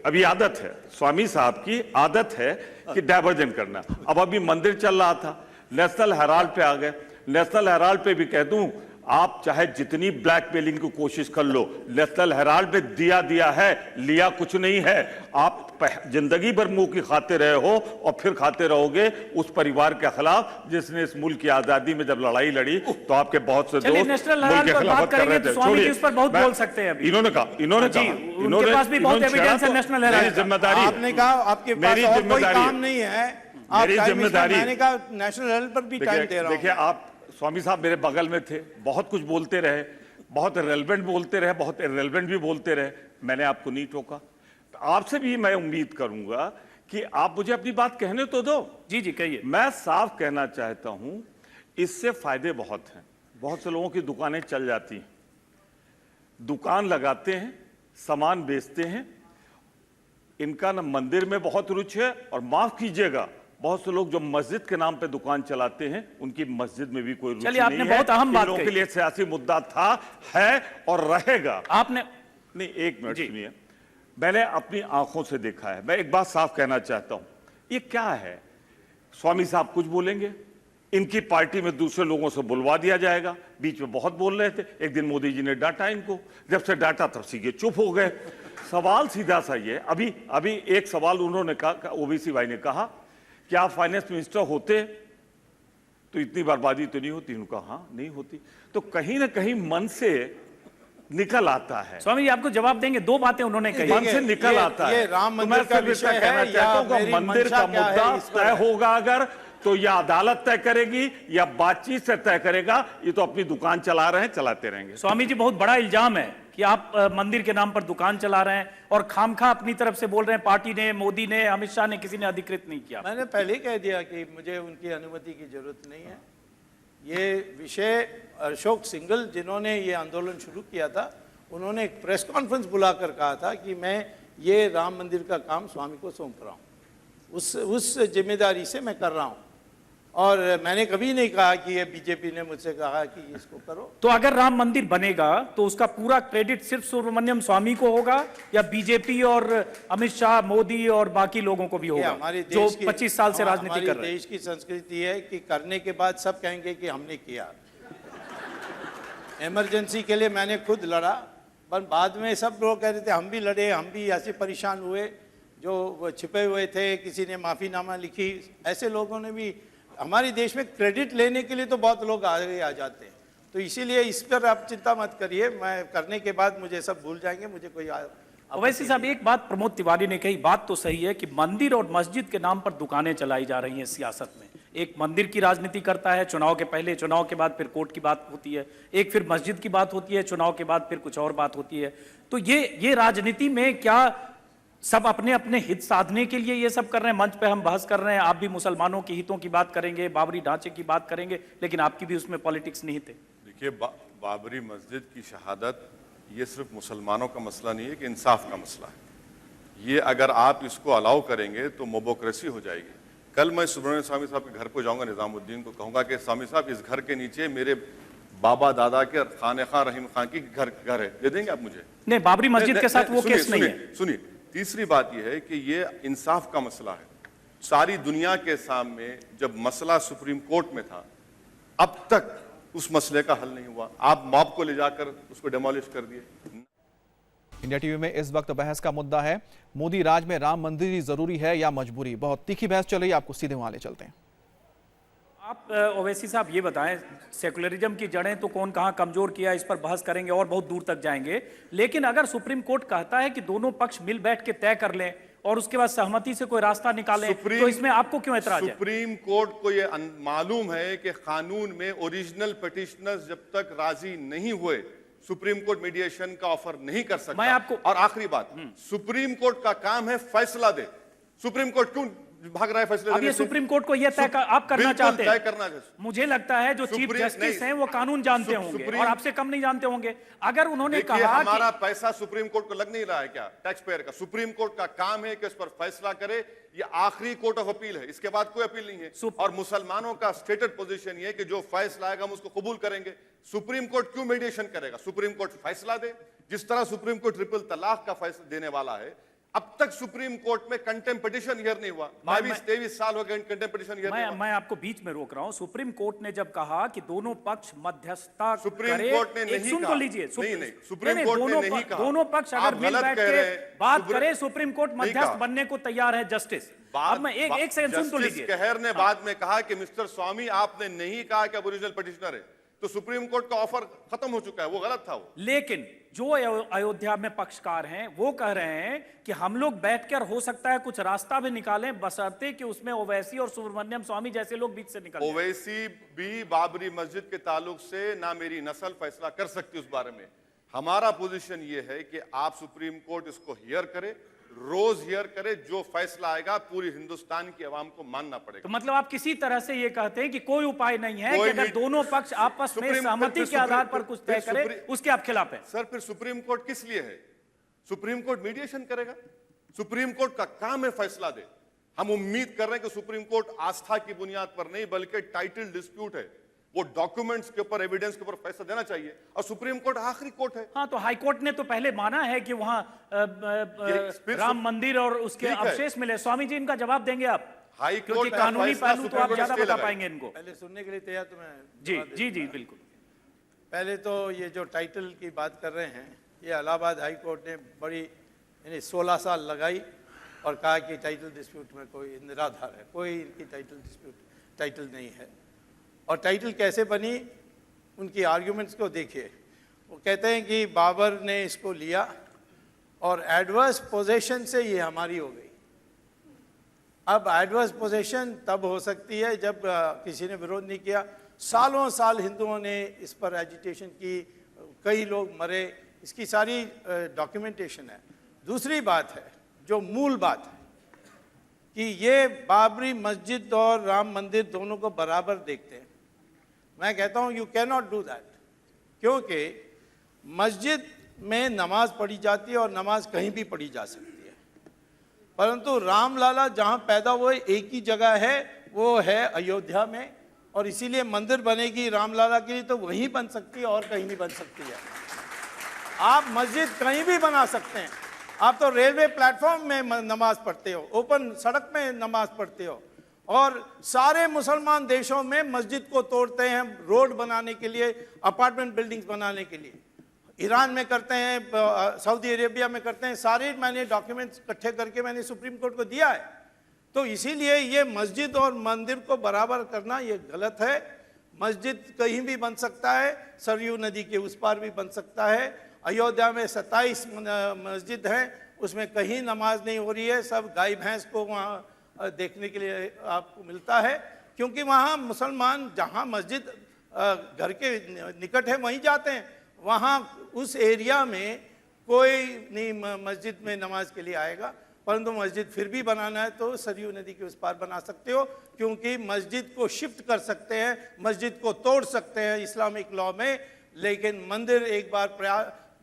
अभी आदत है, स्वामी साहब की आदत है कि डायवर्जन करना। अब अभी मंदिर चल रहा था, नेशनल हेराल्ड पे आ गए। नेशनल हेराल्ड पे भी कह दूं, आप चाहे जितनी ब्लैकमेलिंग की कोशिश कर लो, नेशनल हेराल्ड में दिया है, लिया कुछ नहीं है। आप जिंदगी भर मुंह की खाते रहे हो और फिर खाते रहोगे उस परिवार के खिलाफ जिसने इस मुल्क की आजादी में जब लड़ाई लड़ी तो आपके बहुत से दोस्त नेशनल हेराल्ड पर बात करेंगे तो स्वामी जी उस पर बहुत बोल सकते हैं। अभी इन्होंने कहा उनके पास भी बहुत एविडेंस है नेशनल हेराल्ड। जिम्मेदारी आपने कहा आपके पास और कोई काम नहीं है, मेरी जिम्मेदारी। मैंने कहा नेशनल हेराल्ड पर भी टाइम दे रहा हूं। देखिए, आप स्वामी साहब मेरे बगल में थे, बहुत कुछ बोलते रहे, बहुत रेलेवेंट बोलते रहे, बहुत इररेलेवेंट भी बोलते रहे, मैंने आपको नहीं टोका। तो आपसे भी मैं उम्मीद करूंगा कि आप मुझे अपनी बात कहने तो दो। जी जी कहिए। मैं साफ कहना चाहता हूं, इससे फायदे बहुत हैं। बहुत से लोगों की दुकानें चल जाती हैं, दुकान लगाते हैं, सामान बेचते हैं, इनका ना मंदिर में बहुत रुचि है, और माफ कीजिएगा बहुत से लोग जो मस्जिद के नाम पे दुकान चलाते हैं उनकी मस्जिद में भी कोई रुचि नहीं है। आपने बहुत अहम बात कही। के लिए सियासी मुद्दा था, है और रहेगा। आपने नहीं, एक मिनट सुनिए, मैंने अपनी आंखों से देखा है। मैं एक बात साफ कहना चाहता हूं, ये क्या है, स्वामी साहब कुछ बोलेंगे, इनकी पार्टी में दूसरे लोगों से बुलवा दिया जाएगा। बीच में बहुत बोल रहे थे, एक दिन मोदी जी ने डांटा इनको, जब से डांटा तब से ये चुप हो गए। सवाल सीधा सा ये, अभी एक सवाल उन्होंने कहा, ओबीसी भाई ने कहा कि आप फाइनेंस मिनिस्टर होते तो इतनी बर्बादी तो नहीं होती। उन्होंने कहा हाँ नहीं होती। तो कहीं ना कहीं मन से निकल आता है। स्वामी जी आपको जवाब देंगे, दो बातें उन्होंने कही, मन से निकल आता है। ये राम मंदिर का विषय है या मंदिर का मुद्दा तय होगा अगर, तो या अदालत तय करेगी या बातचीत से तय करेगा। ये तो अपनी दुकान चला रहे हैं, चलाते रहेंगे। स्वामी जी बहुत बड़ा इल्जाम है कि आप मंदिर के नाम पर दुकान चला रहे हैं और खामखा अपनी तरफ से बोल रहे हैं पार्टी ने, मोदी ने, अमित शाह ने, किसी ने अधिकृत नहीं किया। मैंने पहले ही कह दिया कि मुझे उनकी अनुमति की जरूरत नहीं है। ये विषय अशोक सिंघल जिन्होंने ये आंदोलन शुरू किया था, उन्होंने एक प्रेस कॉन्फ्रेंस बुलाकर कहा था कि मैं ये राम मंदिर का काम स्वामी को सौंप रहा हूँ, उस जिम्मेदारी से मैं कर रहा हूँ। और मैंने कभी नहीं कहा कि ये बीजेपी ने मुझसे कहा कि इसको करो। तो अगर राम मंदिर बनेगा तो उसका पूरा क्रेडिट सिर्फ सुब्रमण्यम स्वामी को होगा या बीजेपी और अमित शाह, मोदी और बाकी लोगों को भी होगा, हमारे जो 25 साल से राजनीति कर रहे हैं? देश की संस्कृति है कि करने के बाद सब कहेंगे कि हमने किया। इमरजेंसी के लिए मैंने खुद लड़ा, पर बाद में सब लोग कह रहे थे हम भी लड़े, हम भी ऐसे परेशान हुए, जो छिपे हुए थे, किसी ने माफीनामा लिखी। ऐसे लोगों ने भी, हमारे देश में क्रेडिट लेने के लिए तो बहुत लोग आगे आ जाते हैं। तो इसीलिए इस पर आप चिंता मत करिए, मैं करने के बाद मुझे सब भूल जाएंगे, मुझे कोई वैसे साहब एक बात प्रमोद तिवारी ने कही, बात तो सही है कि मंदिर और मस्जिद के नाम पर दुकानें चलाई जा रही हैं सियासत में। एक मंदिर की राजनीति करता है, चुनाव के पहले, चुनाव के बाद फिर कोर्ट की बात होती है, एक फिर मस्जिद की बात होती है, चुनाव के बाद फिर कुछ और बात होती है। तो ये राजनीति में क्या सब अपने अपने हित साधने के लिए ये सब कर रहे हैं? मंच पे हम बहस कर रहे हैं, आप भी मुसलमानों के हितों की बात करेंगे, बाबरी ढांचे की बात करेंगे, लेकिन आपकी भी उसमें पॉलिटिक्स निहित है। देखिए, बाबरी मस्जिद की शहादत ये सिर्फ मुसलमानों का मसला नहीं है कि इंसाफ का मसला है। ये अगर आप इसको अलाउ करेंगे तो मोबोक्रेसी हो जाएगी। कल मैं सुब्रमण्यम स्वामी साहब के घर को जाऊंगा, निजामुद्दीन को कहूंगा कि स्वामी साहब इस घर के नीचे मेरे बाबा दादा के खाने खां रहीम खां की घर है, दे देंगे आप मुझे? नहीं, बाबरी मस्जिद के साथ वो केस नहीं है। सुनिए, तीसरी बात यह है कि ये इंसाफ का मसला है। सारी दुनिया के सामने जब मसला सुप्रीम कोर्ट में था, अब तक उस मसले का हल नहीं हुआ। आप मॉब को ले जाकर उसको डेमोलिश कर दिए। इंडिया टीवी में इस वक्त बहस का मुद्दा है, मोदी राज में राम मंदिर ही जरूरी है या मजबूरी। बहुत तीखी बहस चल रही है, आपको सीधे वहां ले चलते हैं। आप ओवैसी साहब ये बताएं, सेकुलरिज्म की जड़ें तो कौन कहां कमजोर किया, इस पर बहस करेंगे और बहुत दूर तक जाएंगे। लेकिन अगर सुप्रीम कोर्ट कहता है कि दोनों पक्ष मिल बैठ के तय कर लें और उसके बाद सहमति से कोई रास्ता निकालें, तो इसमें आपको क्यों ऐतराज है? सुप्रीम कोर्ट को यह मालूम है कि कानून में ओरिजिनल पिटिशनर्स जब तक राजी नहीं हुए, सुप्रीम कोर्ट मीडिएशन का ऑफर नहीं कर सकता। मैं आपको और आखिरी बात, सुप्रीम कोर्ट का काम है फैसला दे। सुप्रीम कोर्ट क्यों भाग रहा है फैसले अब ये सुप्रीम कोर्ट को ये तय आप करना चाहते हैं? तय करना है। मुझे लगता है जो चीफ जस्टिस हैं वो कानून जानते होंगे और आपसे कम नहीं जानते होंगे। अगर उन्होंने कहा हमारा पैसा सुप्रीम कोर्ट को लग नहीं रहा है क्या, टैक्स पेयर का? सुप्रीम कोर्ट का काम है कि इस पर फैसला करे। ये आखिरी कोर्ट ऑफ अपील है, इसके बाद कोई अपील नहीं है। और मुसलमानों का स्टेटेड पोजीशन ये है कि जो फैसला आएगा हम उसको कबूल करेंगे। सुप्रीम कोर्ट क्यों मीडिएशन करेगा? सुप्रीम कोर्ट फैसला दे। जिस तरह सुप्रीम कोर्ट ट्रिपल तलाक का फैसला देने वाला है, अब तक सुप्रीम कोर्ट में कंटेम्प्ट पिटीशन हियर नहीं हुआ। 22-23 साल हो गए कंटेम्प्ट पिटीशन हियर नहीं हुआ। मैं आपको बीच में रोक रहा हूं। सुप्रीम कोर्ट ने जब कहा कि दोनों पक्ष मध्यस्थता सुप्रीम करे, कोर्ट ने नहीं सुन कहा। तो लीजिए, नहीं, सुप्रीम कोर्ट ने नहीं कहा। दोनों पक्ष आप अगर मिल गलत बैठ कह रहे हैं। के बात करें, सुप्रीम कोर्ट नहीं मध्यस्थ कहा। बनने को तैयार है जस्टिस। अब मैं एक सेकंड सुन तो जस्टिस लीजिए। कहर ने बाद में कहा कि मिस्टर स्वामी आपने नहीं कहा कि ओरिजिनल पिटिशनर है, तो सुप्रीम कोर्ट का ऑफर खत्म हो चुका है, वो गलत था वो। लेकिन जो अयोध्या में पक्षकार हैं वो कह रहे हैं कि हम लोग बैठकर हो सकता है कुछ रास्ता भी निकालें, बशर्ते कि उसमें ओवैसी और सुब्रमण्यम स्वामी जैसे लोग बीच से निकल जाएं। ओवैसी भी बाबरी मस्जिद के ताल्लुक से ना मेरी नस्ल फैसला कर सकती उस बारे में। हमारा पोजीशन ये है कि आप सुप्रीम कोर्ट इसको हियर करे, रोज हियर करे, जो फैसला आएगा पूरी हिंदुस्तान की आवाम को मानना पड़ेगा। तो मतलब आप किसी तरह से ये कहते हैं कि कोई उपाय नहीं है कोई कि अगर दोनों पक्ष आपस में सहमति के आधार पर कुछ तय करे, उसके आप खिलाफ हैं? सर फिर सुप्रीम कोर्ट किस लिए है? सुप्रीम कोर्ट मीडिएशन करेगा। सुप्रीम कोर्ट का काम है फैसला दे। हम उम्मीद कर रहे हैं कि सुप्रीम कोर्ट आस्था की बुनियाद पर नहीं बल्कि टाइटल डिस्प्यूट है, वो डॉक्यूमेंट्स के ऊपर, एविडेंस के ऊपर फैसला देना चाहिए, और सुप्रीम कोर्ट आखिरी कोर्ट है। हाँ, तो हाई कोर्ट ने तो पहले माना है कि वहां राम मंदिर और उसके अवशेष मिले। स्वामी जी इनका जवाब देंगे आप? हाई क्योंकि कोर्ट का कानूनी फैसला पहलू तो सुप्रीम आप कोर्ट ज्यादा स्टे बता लगाए। पाएंगे इनको। पहले सुनने के लिए तैयार तो मैं जी जवाब जी देता जी हूं। बिल्कुल। पहले तो ये जो टाइटल की बात कर रहे हैं, ये इलाहाबाद हाई कोर्ट ने बड़ी 16 साल लगाई और कहा कि टाइटल डिस्प्यूट में कोई निराधार है, कोई इनकी टाइटल नहीं है। और टाइटल कैसे बनी, उनकी आर्ग्यूमेंट्स को देखिए। वो कहते हैं कि बाबर ने इसको लिया और एडवर्स पोजेशन से ये हमारी हो गई। अब एडवर्स पोजेशन तब हो सकती है जब किसी ने विरोध नहीं किया। सालों साल हिंदुओं ने इस पर एजिटेशन की, कई लोग मरे, इसकी सारी डॉक्यूमेंटेशन है। दूसरी बात है, जो मूल बात है कि ये बाबरी मस्जिद और राम मंदिर दोनों को बराबर देखते हैं। मैं कहता हूँ you can not do that, क्योंकि मस्जिद में नमाज पढ़ी जाती है और नमाज कहीं भी पढ़ी जा सकती है, परंतु रामलला जहाँ पैदा हुए एक ही जगह है, वो है अयोध्या में, और इसीलिए मंदिर बनेगी रामलला के लिए तो वहीं बन सकती है और कहीं नहीं बन सकती है। आप मस्जिद कहीं भी बना सकते हैं, आप तो रेलवे प्लेटफॉर्म में नमाज पढ़ते हो, ओपन सड़क में नमाज पढ़ते हो, और सारे मुसलमान देशों में मस्जिद को तोड़ते हैं रोड बनाने के लिए, अपार्टमेंट बिल्डिंग्स बनाने के लिए। ईरान में करते हैं, सऊदी अरेबिया में करते हैं। सारे मैंने डॉक्यूमेंट्स इकट्ठे करके मैंने सुप्रीम कोर्ट को दिया है। तो इसीलिए ये मस्जिद और मंदिर को बराबर करना ये गलत है। मस्जिद कहीं भी बन सकता है, सरयू नदी के उस पार भी बन सकता है। अयोध्या में 27 मस्जिद हैं, उसमें कहीं नमाज नहीं हो रही है। सब गाय भैंस को वहाँ देखने के लिए आपको मिलता है, क्योंकि वहाँ मुसलमान जहाँ मस्जिद घर के निकट है वहीं जाते हैं। वहाँ उस एरिया में कोई नहीं मस्जिद में नमाज के लिए आएगा, परंतु मस्जिद फिर भी बनाना है तो सरयू नदी के उस पार बना सकते हो, क्योंकि मस्जिद को शिफ्ट कर सकते हैं, मस्जिद को तोड़ सकते हैं इस्लामिक लॉ में, लेकिन मंदिर एक बार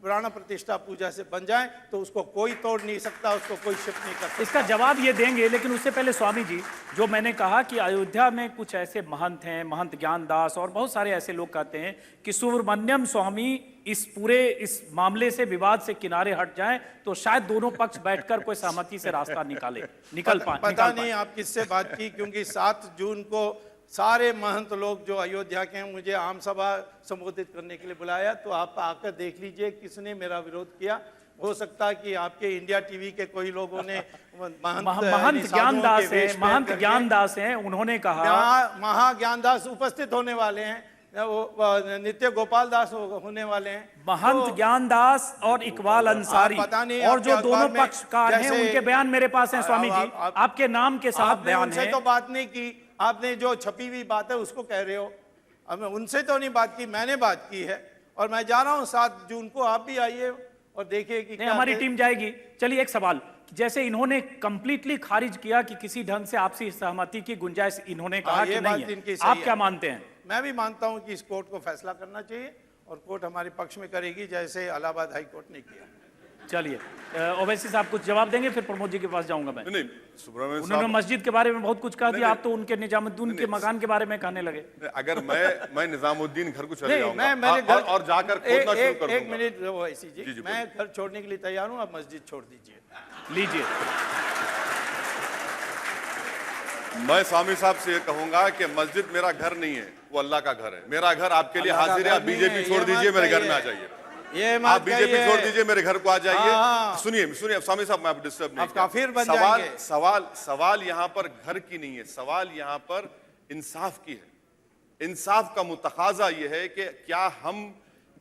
प्राण प्रतिष्ठा पूजा से बन जाए तो उसको कोई तोड़ नहीं सकता, उसको कोई शिफ्ट नहीं कर सकता। इसका जवाब ये देंगे, लेकिन उससे पहले स्वामी जी, जो मैंने कहा कि अयोध्या में कुछ ऐसे महंत हैं, महंत ज्ञानदास और बहुत सारे ऐसे लोग कहते हैं कि सुब्रमण्यम स्वामी इस मामले से, विवाद से किनारे हट जाएं तो शायद दोनों पक्ष बैठकर कोई सहमति से रास्ता निकल पाए। पता नहीं आप किससे बात की, क्योंकि 7 जून को सारे महंत लोग जो अयोध्या के हैं मुझे आम सभा संबोधित करने के लिए बुलाया, तो आप आकर देख लीजिए किसने मेरा विरोध किया। हो सकता है कि आपके इंडिया टीवी के कोई लोगों ने महंत ज्ञानदास हैं, उन्होंने कहा, महाज्ञानदास उपस्थित होने वाले हैं, वो नित्य गोपाल दास होने वाले हैं, महंत ज्ञानदास और इकबाल अंसारी, पता नहीं और जो दोनों पक्षकार हैं उनके बयान मेरे पास हैं। स्वामी जी, आपके नाम के साथ बयान है। तो बात नहीं की, आपने जो छपी हुई बात है उसको कह रहे हो। अब उनसे तो नहीं बात की, मैंने बात की है, और मैं जा रहा हूँ 7 जून को, आप भी आइए और देखिए कि हमारी टीम जाएगी। चलिए, एक सवाल, जैसे इन्होंने कंप्लीटली खारिज किया कि किसी ढंग से आपसी सहमति की गुंजाइश, इन्होंने कहा कि नहीं है, आप क्या मानते हैं? मैं भी मानता हूं कि इस कोर्ट को फैसला करना चाहिए और कोर्ट हमारे पक्ष में करेगी, जैसे इलाहाबाद हाई कोर्ट ने किया। चलिए, ओवैसी साहब कुछ जवाब देंगे, फिर प्रमोद जी के पास जाऊंगा मैं। नहीं, सुब्रमण्यम उन्होंने मस्जिद के बारे में बहुत कुछ कहा दिया, आप तो उनके निजामुद्दीन के मकान के बारे में कहने लगे। अगर मैं निजामुद्दीन घर को चले जाऊंगा मेरे घर और जाकर खोदना शुरू कर दूंगा। एक मिनट ओवैसी जी, मैं घर छोड़ने के लिए तैयार हूं, आप मस्जिद छोड़ दीजिए। लीजिए। मैं स्वामी साहब से ये कहूंगा कि मस्जिद मेरा घर नहीं है, वो अल्लाह का घर है। मेरा घर आपके लिए अल्लाह का हाजिर है। आप घर नहीं बीजेपी है, छोड़ ये दीजिए, मत मेरे घर में कहिए। आ जाइए। ये मत आप बीजेपी कहिए। छोड़ दीजिए, मेरे घर को आ जाइए। हाँ। सुनिए सुनिए स्वामी साहब, मैं आपको डिस्टर्ब नहीं आप काफिर बन सवाल जाएंगे। सवाल सवाल यहाँ पर घर की नहीं है, सवाल यहाँ पर इंसाफ की है। इंसाफ का मुतकाजा ये है कि क्या हम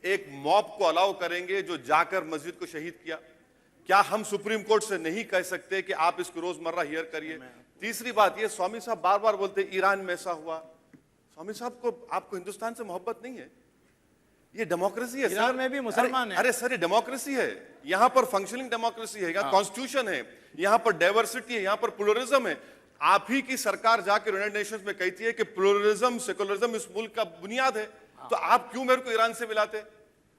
एक मॉब को अलाउ करेंगे जो जाकर मस्जिद को शहीद किया? क्या हम सुप्रीम कोर्ट से नहीं कह सकते कि आप इसको रोजमर्रा हियर करिए? तीसरी बात ये, स्वामी साहब बार बार बोलते हैं ईरान में ऐसा हुआ। स्वामी साहब को, आपको हिंदुस्तान से मोहब्बत नहीं है? ये डेमोक्रेसी है ईरान सर। में भी मुसलमान है। अरे सर, ये डेमोक्रेसी है। यहाँ पर फंक्शनिंग डेमोक्रेसी है, यहाँ कॉन्स्टिट्यूशन है, यहाँ पर डाइवर्सिटी है, यहाँ पर प्लुरलिज्म है। आप ही की सरकार जाकर यूनाइटेड नेशंस में कहती है कि प्लुरलिज्म, सेकुलरिज्म इस मुल्क का बुनियाद है। तो आप क्यों मेरे को ईरान से मिलाते?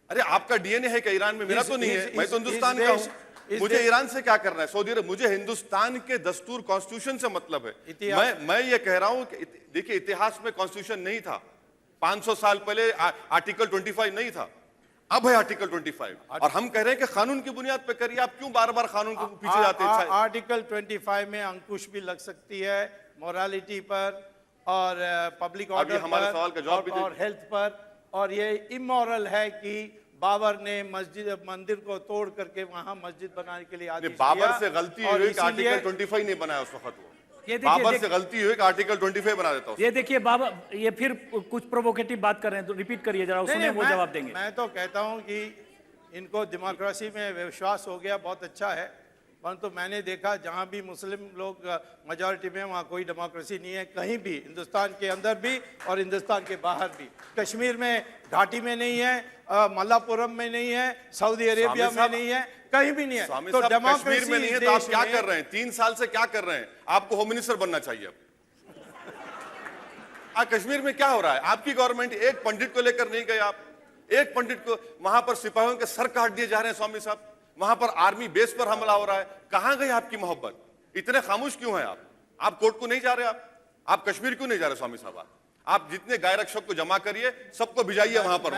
अरे आपका डीएनए है क्या ईरान में? मेरा तो नहीं है, मैं तो हिंदुस्तान का हूं। मुझे ईरान से क्या करना है? सऊदी अरब? मुझे हिंदुस्तान के दस्तूर कॉन्स्टिट्यूशन से मतलब है। मैं ये कह रहा हूं कि देखिए, इतिहास में कॉन्स्टिट्यूशन नहीं था। 500 साल पहले आर्टिकल 25 नहीं था, अब है आर्टिकल 25। और हम कह रहे हैं कि कानून की बुनियाद पे करिए। आप क्यों बार बार कानून के पीछे जाते हैं? आर्टिकल 25 में अंकुश भी लग सकती है मोरालिटी पर और पब्लिक ऑर्डर हमारे सवाल का जवाब भी पर और हेल्थ पर। और ये इमोरल है कि बाबर ने मंदिर को तोड़ करके वहां मस्जिद बनाने के लिए आदेश दिया। बाबर से गलती हुई कि आर्टिकल 25 नहीं बनाया उस वक्त। वो ये देखिए, बाबर से गलती हुई कि आर्टिकल 25 बना देता हूं। ये देखिए बाबा, ये फिर कुछ प्रोवोकेटिव बात कर रहे हैं, तो रिपीट करिए जरा, सुने वो जवाब देंगे। मैं तो कहता हूं कि इनको डेमोक्रेसी में विश्वास हो गया, बहुत अच्छा है। परंतु मैंने देखा जहां भी मुस्लिम लोग मेजॉरिटी में, वहां कोई डेमोक्रेसी नहीं है कहीं भी, हिंदुस्तान के अंदर भी और हिंदुस्तान के बाहर भी। कश्मीर में, घाटी में नहीं है, मल्लापुरम में नहीं है, सऊदी अरेबिया में नहीं है, कहीं भी नहीं है। तो कश्मीर में नहीं है तो आप क्या कर रहे हैं? 3 साल से क्या कर रहे हैं? आपको होम मिनिस्टर बनना चाहिए अब। कश्मीर में क्या हो रहा है? आपकी गवर्नमेंट एक पंडित को लेकर नहीं गए। आप एक पंडित को, वहां पर सिपाहियों के सर काट दिए जा रहे हैं स्वामी साहब, वहां पर आर्मी बेस पर हमला हो रहा है। कहां गई आपकी मोहब्बत? इतने खामोश क्यों हैं आप कोर्ट को नहीं जा रहे? आप कश्मीर क्यों नहीं जा रहे स्वामी साहब? आप जितने गाय रक्षक को जमा करिए, सबको भिजाइए वहां पर,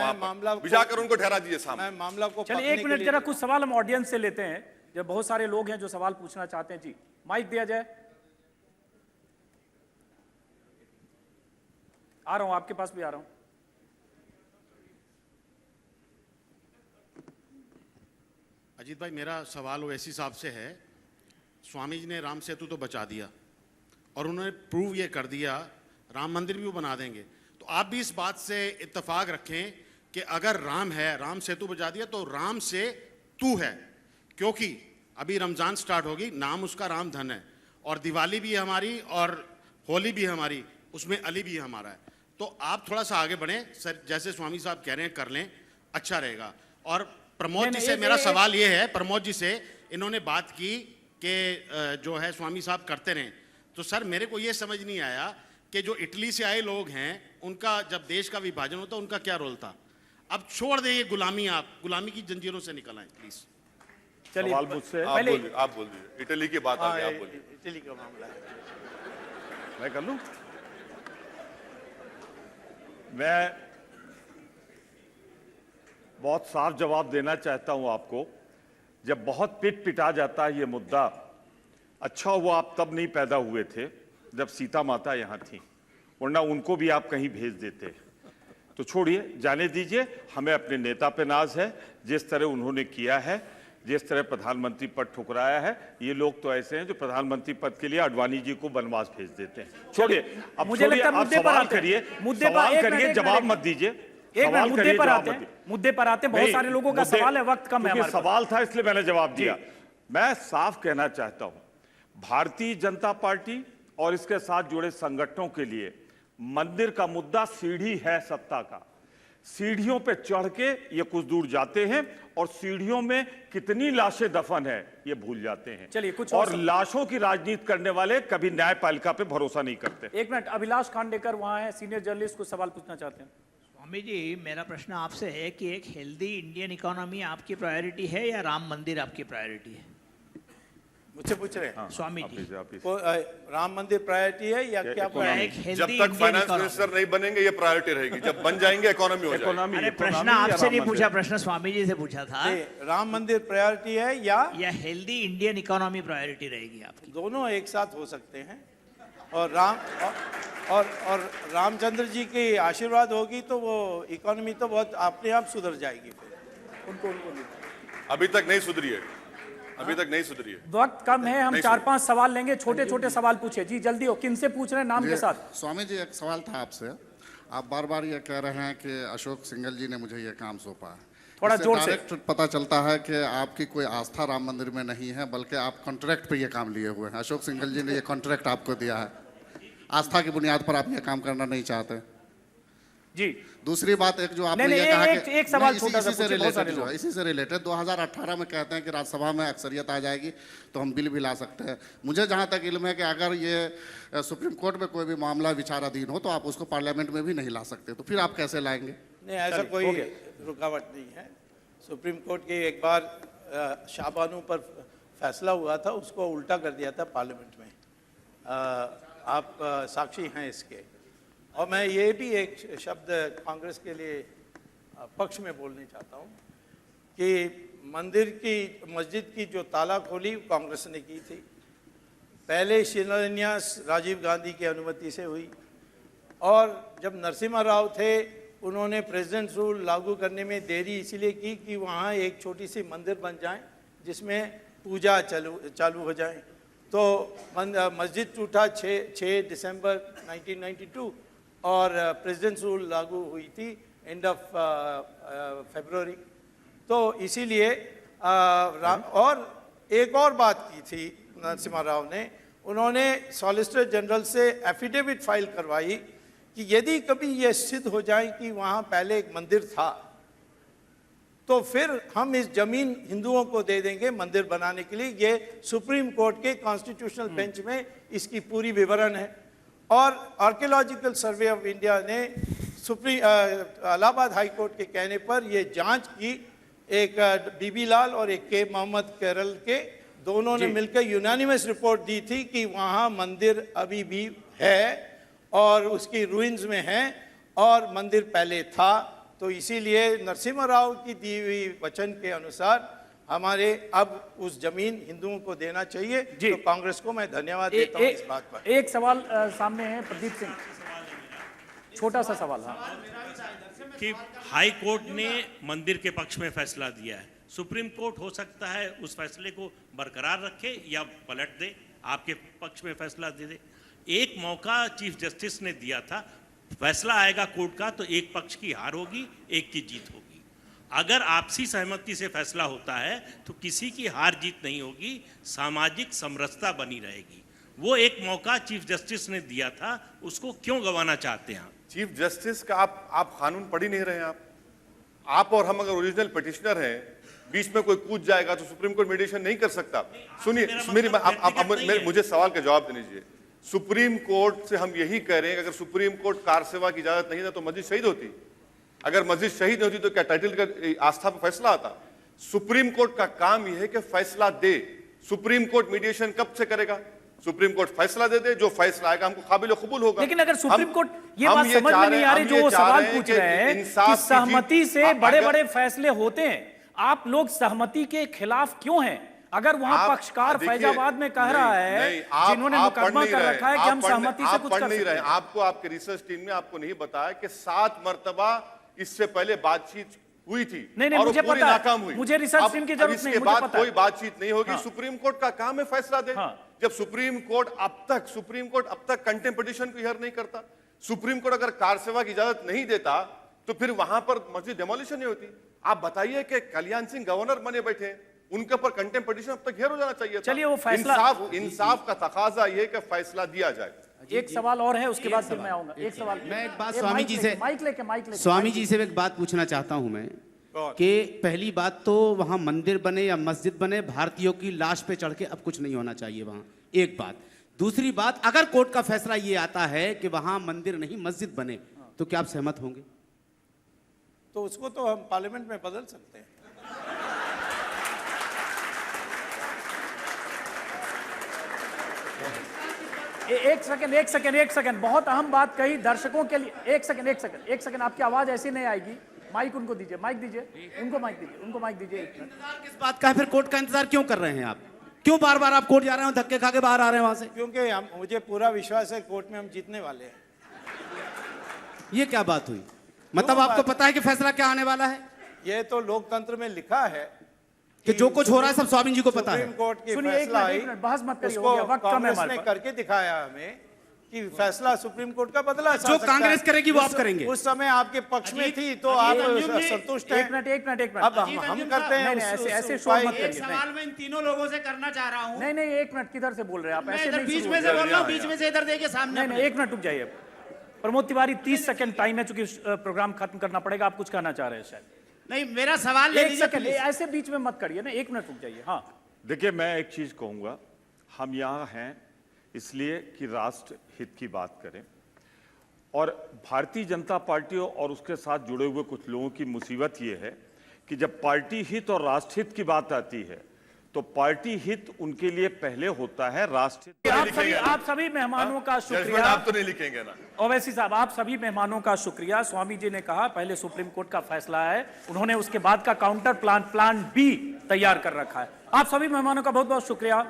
भिजाकर उनको ठहरा दीजिए सामने। मामला को चलिए 1 मिनट, जरा कुछ सवाल हम ऑडियंस से लेते हैं। जब बहुत सारे लोग हैं जो सवाल पूछना चाहते हैं। जी, माइक दिया जाए। आ रहा हूं, आपके पास भी आ रहा हूं। अजीत भाई, मेरा सवाल ओवैसी साहब से है। स्वामी जी ने राम सेतु तो बचा दिया और उन्होंने प्रूव ये कर दिया राम मंदिर भी वो बना देंगे। तो आप भी इस बात से इत्तेफाक रखें कि अगर राम है, राम सेतु बचा दिया, तो राम से तू है। क्योंकि अभी रमज़ान स्टार्ट होगी, नाम उसका राम धन है, और दिवाली भी हमारी और होली भी हमारी, उसमें अली भी हमारा है। तो आप थोड़ा सा आगे बढ़ें सर, जैसे स्वामी साहब कह रहे हैं कर लें, अच्छा रहेगा। और प्रमोद जी से मेरा सवाल ये है, प्रमोद जी से इन्होंने बात की कि जो है स्वामी साहब करते रहें। तो सर मेरे को ये समझ नहीं आया कि जो इटली से आए लोग हैं, उनका जब देश का विभाजन होता उनका क्या रोल था? अब छोड़ दें ये गुलामी, आप गुलामी की जंजीरों से निकल आए प्लीज। चलिए, सवाल मुझसे आप बोल दीजिए। इटली की बात आ गई, आप बोलिए। इटली का मामला है, मैं कर लूं? मैं बहुत साफ जवाब देना चाहता हूं आपको। जब बहुत पिट पिटा जाता है ये मुद्दा, अच्छा हुआ आप तब नहीं पैदा हुए थे जब सीता माता यहां थी, वरना उनको भी आप कहीं भेज देते। तो छोड़िए, जाने दीजिए। हमें अपने नेता पे नाज है, जिस तरह उन्होंने किया है, जिस तरह प्रधानमंत्री पद ठुकराया है। ये लोग तो ऐसे हैं जो प्रधानमंत्री पद के लिए आडवाणी जी को बनवास भेज देते हैं। छोड़िए, अब मुझे लगता है आप मुद्दे पर सवाल आते हैं। करिए, मुद्दे पर सवाल एक करिए, मिनट, जवाब मत दीजिए। एक मिनट, मुद्दे पर आते हैं, मुद्दे पर आते हैं। बहुत सारे लोगों का सवाल है, वक्त कम है हमारे पास। सवाल था इसलिए मैंने जवाब दिया। मैं साफ कहना चाहता हूं, भारतीय जनता पार्टी और इसके साथ जुड़े संगठनों के लिए मंदिर का मुद्दा सीढ़ी है सत्ता का। सीढ़ियों पे चढ़ के ये कुछ दूर जाते हैं और सीढ़ियों में कितनी लाशें दफन है ये भूल जाते हैं। चलिए, कुछ और लाशों की राजनीति करने वाले कभी न्यायपालिका पे भरोसा नहीं करते। 1 मिनट, अभिलाष खांडेकर वहां है, सीनियर जर्नलिस्ट, को सवाल पूछना चाहते हैं। स्वामी जी, मेरा प्रश्न आपसे है कि एक हेल्दी इंडियन इकोनॉमी आपकी प्रायोरिटी है या राम मंदिर आपकी प्रायोरिटी है? मुझसे पूछ रहे हैं स्वामी जी राम मंदिर प्रायोरिटी है या क्या एक जब हेल्दी तक फाइनेंस मिनिस्टर नहीं बनेंगे ये प्रायोरिटी रहेगी, जब बन जाएंगे इकोनॉमी हो जाएगी। अरे प्रश्न आपसे नहीं पूछा, प्रश्न स्वामी जी से पूछा था। राम मंदिर प्रायोरिटी है या हेल्दी इंडियन इकोनॉमी प्रायोरिटी रहेगी आपकी? दोनों एक साथ हो सकते हैं। और रामचंद्र जी की आशीर्वाद होगी तो वो इकोनॉमी तो बहुत अपने आप सुधर जाएगी। फिर उनको अभी तक नहीं सुधरी है, अभी तक नहीं सुधरी है। वक्त कम है, हम 4-5 सवाल लेंगे, छोटे छोटे सवाल पूछे जी, जल्दी हो। किन से पूछ रहे हैं नाम के साथ? स्वामी जी एक सवाल था आपसे। आप बार बार ये कह रहे हैं कि अशोक सिंघल जी ने मुझे ये काम सौंपा है, थोड़ा जोर से। डायरेक्ट पता चलता है कि आपकी कोई आस्था राम मंदिर में नहीं है, बल्कि आप कॉन्ट्रैक्ट पे ये काम लिए हुए हैं। अशोक सिंघल जी ने ये कॉन्ट्रैक्ट आपको दिया है, आस्था की बुनियाद पर आप ये काम करना नहीं चाहते जी। दूसरी बात, एक जो आपने नहीं, ये कहा एक कि सवाल छोटा सा इसी से पूछिए, बहुत सारे रिलेटेड लोग। इसी से रिलेटेड 2018 में कहते हैं कि राज्यसभा में अक्सरियत आ जाएगी तो हम बिल भी ला सकते हैं। मुझे जहाँ तक इल्म है कि अगर ये सुप्रीम कोर्ट में कोई भी मामला विचाराधीन हो तो आप उसको पार्लियामेंट में भी नहीं ला सकते, तो फिर आप कैसे लाएंगे? नहीं, ऐसा कोई रुकावट नहीं है। सुप्रीम कोर्ट के एक बार शाहबानू पर फैसला हुआ था, उसको उल्टा कर दिया था पार्लियामेंट में। आप साक्षी हैं इसके। और मैं ये भी एक शब्द कांग्रेस के लिए पक्ष में बोलना चाहता हूँ कि मंदिर की, मस्जिद की जो ताला खोली कांग्रेस ने की थी। पहले शिलान्यास राजीव गांधी की अनुमति से हुई, और जब नरसिम्हा राव थे उन्होंने प्रेसिडेंट रूल लागू करने में देरी इसलिए की कि वहाँ एक छोटी सी मंदिर बन जाए जिसमें पूजा चालू हो जाए। तो मस्जिद टूटा 6 दिसंबर 1992 और प्रेसिडेंट रूल लागू हुई थी एंड ऑफ फरवरी। तो इसीलिए और एक और बात की थी नरसिम्हा राव ने, उन्होंने सॉलिसिटर जनरल से एफिडेविट फाइल करवाई कि यदि कभी यह सिद्ध हो जाए कि वहाँ पहले एक मंदिर था तो फिर हम इस जमीन हिंदुओं को दे देंगे मंदिर बनाने के लिए। ये सुप्रीम कोर्ट के कॉन्स्टिट्यूशनल बेंच में इसकी पूरी विवरण है। और आर्कियोलॉजिकल सर्वे ऑफ इंडिया ने इलाहाबाद हाई कोर्ट के कहने पर यह जांच की, एक बीबी लाल और एक के मोहम्मद केरल के दोनों ने मिलकर यूनानिमस रिपोर्ट दी थी कि वहाँ मंदिर अभी भी है और उसकी रूइंस में है और मंदिर पहले था। तो इसीलिए नरसिम्हा राव की दी हुई वचन के अनुसार हमारे अब उस जमीन हिंदुओं को देना चाहिए। तो कांग्रेस को मैं धन्यवाद देता हूं इस बात पर। एक सवाल सामने है, प्रदीप सिंह, छोटा सा सवाल। कि हाई कोर्ट ने मंदिर के पक्ष में फैसला दिया है, सुप्रीम कोर्ट हो सकता है उस फैसले को बरकरार रखे या पलट दे, आपके पक्ष में फैसला दे दे। एक मौका चीफ जस्टिस ने दिया था, फैसला आएगा कोर्ट का तो एक पक्ष की हार होगी, एक की जीत होगी। अगर आपसी सहमति से फैसला होता है तो किसी की हार जीत नहीं होगी, सामाजिक समरसता बनी रहेगी। वो एक मौका चीफ जस्टिस ने दिया था, उसको क्यों गंवाना चाहते हैं? चीफ जस्टिस का आप कानून पढ़ ही नहीं रहे हैं। आप और हम अगर ओरिजिनल पिटिशनर हैं, बीच में कोई कूद जाएगा तो सुप्रीम कोर्ट मीडिएशन नहीं कर सकता। सुनिए, मुझे सवाल का जवाब देने दीजिए। सुप्रीम कोर्ट से हम यही कह रहे हैं कि अगर सुप्रीम कोर्ट कार सेवा की इजाजत नहीं था तो मस्जिद शहीद होती। अगर मस्जिद शहीद होती तो क्या टाइटल का आस्था पर फैसला आता? सुप्रीम कोर्ट का काम यह है कि फैसला दे। सुप्रीम कोर्ट मीडिएशन कब से करेगा? सुप्रीम कोर्ट फैसला दे दे, जो फैसला आएगा हमको काबिल कबूल होगा। लेकिन अगर सुप्रीम कोर्ट ये बात समझ में नहीं आ रही जो वो सवाल पूछ रहे हैं कि सहमति से बड़े बड़े फैसले होते हैं, आप लोग सहमति के खिलाफ क्यों हैं? अगर वहां पक्षकार फैजाबाद में कह रहा है, जिन्होंने मुकदमा कर रखा है कि हम सहमति से कुछ कर सकते हैं। आपको आपके रिसर्च टीम ने आपको नहीं बताया कि 7 मरतबा इससे पहले बातचीत हुई थी। नहीं, मुझे पता है, मुझे रिसर्च टीम की जरूरत नहीं, इसके बाद कोई बातचीत नहीं होगी। सुप्रीम कोर्ट का काम है फैसला दे। जब सुप्रीम कोर्ट अब तक कंटेम्प्ट पिटीशन को हियर नहीं करता, सुप्रीम कोर्ट अगर कार सेवा की इजाजत नहीं देता तो फिर वहां पर मस्जिद डेमोलिशन नहीं होती। आप बताइए कि कल्याण सिंह गवर्नर बने बैठे हैं, उनके ऊपर कंटेम्प्ट पिटीशन अब तक हियर हो जाना चाहिए। चलिए वो फैसला, इंसाफ का तकाजा ये कि फैसला दिया जाए। एक सवाल और है, उसके बाद फिर मैं आऊंगा। एक सवाल, मैं एक बात स्वामी जी से, माइक लेके स्वामी जी से एक बात पूछना चाहता हूं मैं कि पहली बात तो वहां मंदिर बने या मस्जिद बने, भारतीयों की लाश पे चढ़ के अब कुछ नहीं होना चाहिए वहां, एक बात। दूसरी बात, अगर कोर्ट का फैसला ये आता है कि वहां मंदिर नहीं मस्जिद बने तो क्या आप सहमत होंगे? तो उसको तो हम पार्लियामेंट में बदल सकते हैं। एक सेकंड, बहुत अहम बात कही दर्शकों के लिए। एक सेकंड, आपकी आवाज ऐसी नहीं आएगी। माइक उनको दीजिए, माइक दीजिए, उनको माइक दीजिए। इंतजार किस बात का है? फिर कोर्ट का इंतजार क्यों कर रहे हैं आप? क्यों बार बार आप कोर्ट जा रहे हैं, धक्के खा के बाहर आ रहे हैं वहां से? क्योंकि मुझे पूरा विश्वास है कोर्ट में हम जीतने वाले हैं। ये क्या बात हुई? मतलब आपको पता है कि फैसला क्या आने वाला है? ये तो लोकतंत्र में लिखा है कि जो कुछ हो रहा है सब स्वामी जी को पता है। सुप्रीम कोर्ट की सुनिए, फैसला आई, एक मिनट, बहस मत करिए, उसको हो गया, वक्त कम है कांग्रेस हमारे ने पास। करके दिखाया हमें कि फैसला सुप्रीम कोर्ट का बदला जा जो सकता है। कांग्रेस करेगी वो आप करेंगे। उस समय आपके पक्ष में थी तो आप संतुष्ट हैं। एक मिनट। अब हम करते हैं ऐसे शोर मत करिए। सवाल मैं इन तीनों लोगों से करना चाह रहा हूँ। नहीं, एक मिनट, किधर से बोल रहे हैं आप? ऐसे नहीं, बीच में से बोल रहा हूँ, बीच में से इधर देखिए सामने। नहीं, एक मिनट रुक जाइए। प्रमोद तिवारी, 30 सेकंड टाइम है, चूंकि प्रोग्राम खत्म करना पड़ेगा। आप कुछ कहना चाह रहे हैं शायद? नहीं, मेरा सवाल ले एक लीजिए सेकंड, please। ऐसे बीच में मत करिए ना, 1 मिनट रुक जाइए। हाँ, देखिए, मैं एक चीज कहूंगा, हम यहाँ हैं इसलिए कि राष्ट्र हित की बात करें, और भारतीय जनता पार्टी और उसके साथ जुड़े हुए कुछ लोगों की मुसीबत ये है कि जब पार्टी हित और राष्ट्र हित की बात आती है तो पार्टी हित उनके लिए पहले होता है, राष्ट्र हित। आप सभी मेहमानों का शुक्रिया। आप तो नहीं लिखेंगे ना? ओवैसी साहब, आप सभी मेहमानों का शुक्रिया। स्वामी जी ने कहा पहले सुप्रीम कोर्ट का फैसला है, उन्होंने उसके बाद का काउंटर प्लान बी तैयार कर रखा है। आप सभी मेहमानों का बहुत बहुत शुक्रिया।